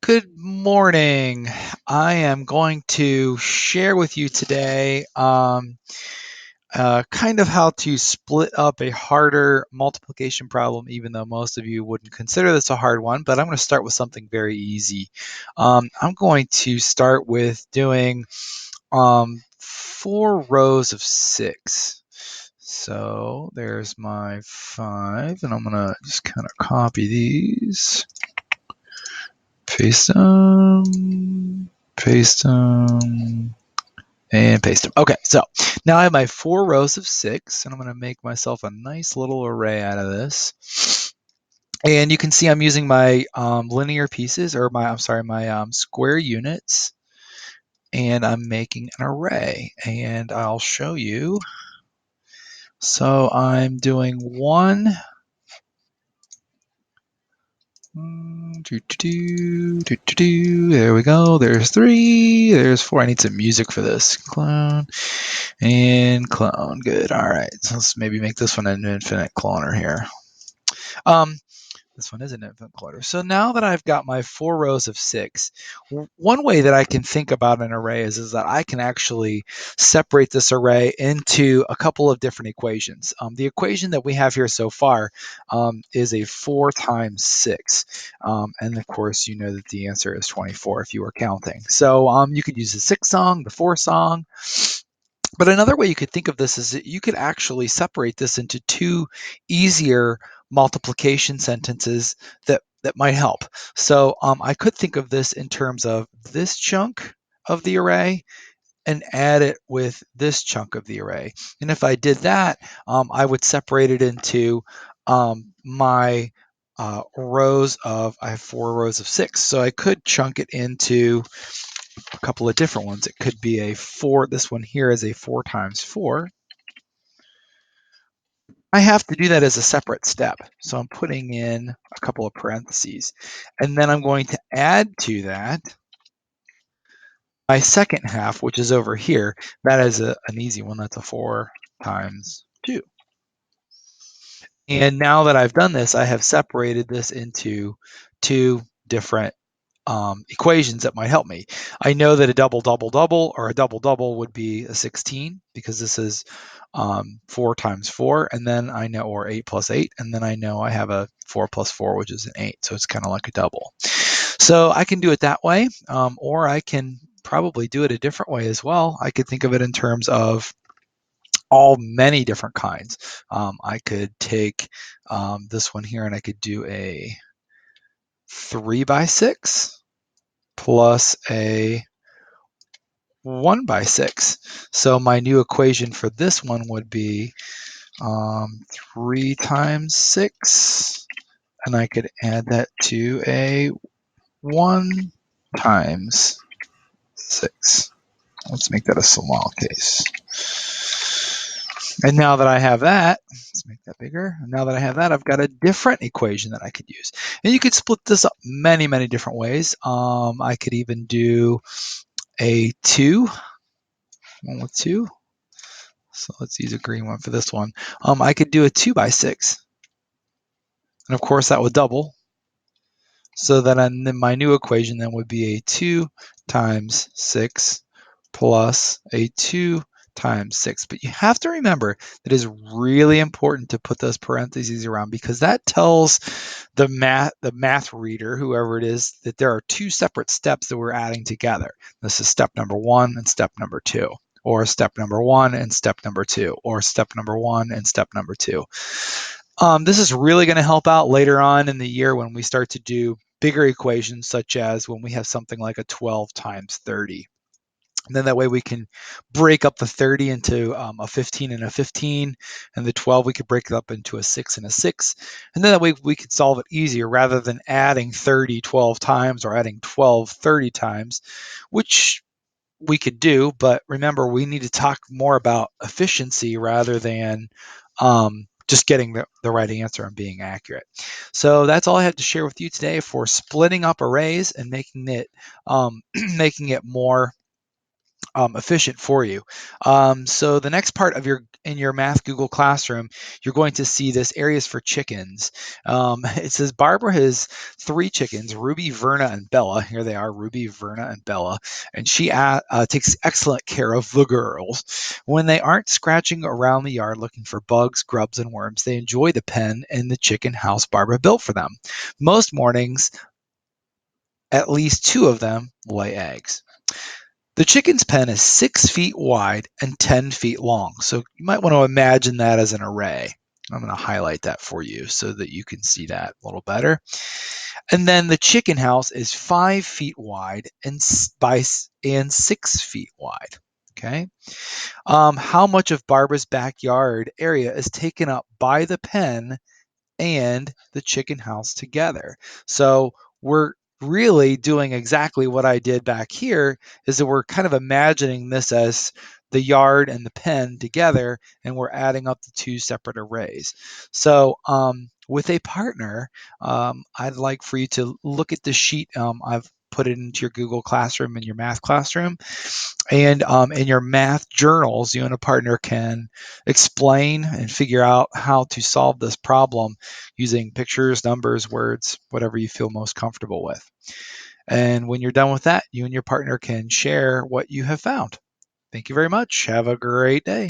Good morning. I am going to share with you today kind of how to split up a harder multiplication problem, even though most of you wouldn't consider this a hard one, but I'm going to start with something very easy. I'm going to start with doing 4 rows of 6. So there's my 5, and I'm going to just kind of copy these. Paste them, and paste them. Okay, so now I have my 4 rows of 6, and I'm going to make myself a nice little array out of this. And you can see I'm using my linear pieces, or my square units, and I'm making an array. And I'll show you. So I'm doing 1. There we go. There's 3. There's 4. I need some music for this. Clone and clone. Good. All right. So let's maybe make this one an infinite cloner here. This one is an infinite cloner. So now that I've got my 4 rows of 6, one way that I can think about an array is that I can actually separate this array into a couple of different equations. The equation that we have here so far is a 4 times 6. And of course, you know that the answer is 24 if you were counting. So you could use the 6 song, the 4 song. But another way you could think of this is that you could actually separate this into 2 easier multiplication sentences that might help. So I could think of this in terms of this chunk of the array and add it with this chunk of the array. And if I did that, I would separate it into my rows of, I have 4 rows of 6. So I could chunk it into a couple of different ones. It could be a 4. This one here is a 4 times 4. I have to do that as a separate step. So I'm putting in a couple of parentheses. And then I'm going to add to that my second half, which is over here. That is an easy one. That's a 4 times 2. And now that I've done this, I have separated this into 2 different equations that might help me. I know that a double double double or a double double would be a 16 because this is 4 times 4, and then I know, or 8 plus 8, and then I know I have a 4 plus 4, which is an 8, so it's kind of like a double. So I can do it that way, or I can probably do it a different way as well. I could think of it in terms of many different kinds. I could take this one here and I could do a 3 by 6 plus a 1 by 6. So my new equation for this one would be 3 times 6, and I could add that to a 1 times 6. Let's make that a small case. And now that I have that, let's make that bigger. And now that I have that, I've got a different equation that I could use. And you could split this up many, many different ways. I could even do a 2, 1 with 2. So let's use a green one for this one. I could do a 2 by 6. And of course, that would double. So then my new equation then would be a 2 times 6 plus a 2 times 6. But you have to remember that it is really important to put those parentheses around because that tells the math reader, whoever it is, that there are 2 separate steps that we're adding together. This is step number 1 and step number 2, or step number 1 and step number 2, or step number 1 and step number 2. This is really going to help out later on in the year when we start to do bigger equations, such as when we have something like a 12 times 30. And then that way we can break up the 30 into a 15 and a 15, and the 12 we could break it up into a 6 and a 6. And then that way we could solve it easier rather than adding 30 12 times or adding 12 30 times, which we could do. But remember, we need to talk more about efficiency rather than just getting the right answer and being accurate. So that's all I have to share with you today for splitting up arrays and making it making it more efficient for you. So the next part of your Math Google Classroom, you're going to see this areas for chickens. It says Barbara has 3 chickens, Ruby, Verna, and Bella. Here they are, Ruby, Verna, and Bella. And she takes excellent care of the girls. When they aren't scratching around the yard looking for bugs, grubs, and worms, they enjoy the pen and the chicken house Barbara built for them. Most mornings, at least 2 of them lay eggs. The chicken's pen is 6 feet wide and 10 feet long. So you might want to imagine that as an array. I'm going to highlight that for you so that you can see that a little better. And then the chicken house is 5 feet wide and 6 feet wide. Okay. How much of Barbara's backyard area is taken up by the pen and the chicken house together? So we're really doing exactly what I did back here, is that we're kind of imagining this as the yard and the pen together, and we're adding up the 2 separate arrays. So with a partner, I'd like for you to look at the sheet. I've put it into your Google Classroom and your Math Classroom. And in your math journals, you and a partner can explain and figure out how to solve this problem using pictures, numbers, words, whatever you feel most comfortable with. And when you're done with that, you and your partner can share what you have found. Thank you very much. Have a great day.